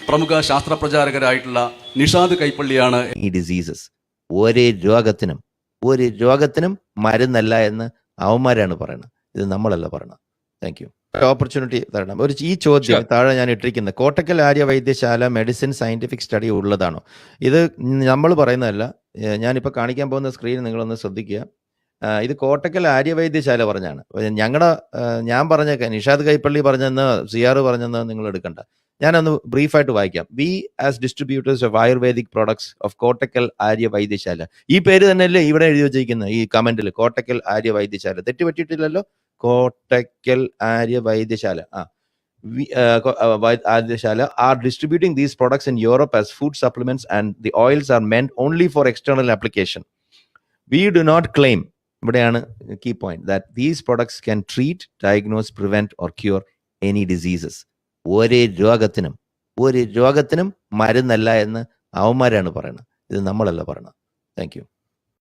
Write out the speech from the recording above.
പ്രമുഖ ശാസ്ത്ര പ്രചാരകരായിട്ടുള്ള നിഷാദ് കൈപ്പള്ളിയാണ് ഈ ഡിസീസസ് ഒരു രോഗത്തിനും മരുന്നല്ല എന്ന് അവന്മാരാണ് പറയുന്നത്. ഇത് നമ്മളല്ല പറയണം. Thank you. ഓപ്പർച്യൂണിറ്റി തരണം. ഈ ചോദ്യം താഴെ ഞാൻ ഇട്ടിരിക്കുന്നത്, Kottakkal Arya Vaidyasala medicine scientific study ഉള്ളതാണോ? ഇത് നമ്മൾ പറയുന്നതല്ല. ഞാനിപ്പോൾ കാണിക്കാൻ പോകുന്ന സ്ക്രീൻ നിങ്ങളൊന്ന് ശ്രദ്ധിക്കുക. ഇത് കോട്ടക്കൽ ആര്യവൈദ്യശാല പറഞ്ഞാണ്. ഞാൻ പറഞ്ഞ നിഷാദ് കൈപ്പള്ളി പറഞ്ഞെന്ന് സിയാർ പറഞ്ഞെന്ന് നിങ്ങൾ എടുക്കണ്ട. ഞാനൊന്ന് ബ്രീഫായിട്ട് വായിക്കാം. We as distributors of ayurvedic products of Kottakkal Arya Vaidyasala. ഈ പേര് തന്നെയല്ലേ ഇവിടെ എഴുതി വെച്ചിരിക്കുന്നത് ഈ കമന്റിൽ, Kottakkal Arya Vaidyasala. തെറ്റുപറ്റിയിട്ടില്ലല്ലോ. Kottakkal Arya Vaidyasala Adyashala are distributing these products in Europe as food supplements, and the oils are meant only for external application. We do not claim, ഇവിടെയാണ് key point, that these products can treat, diagnose, prevent or cure any diseases. ഒരു രോഗത്തിനും മരുന്നല്ല എന്ന് അവന്മാരാണ് പറയുന്നത്. ഇത് നമ്മളല്ല പറയണം. Thank you.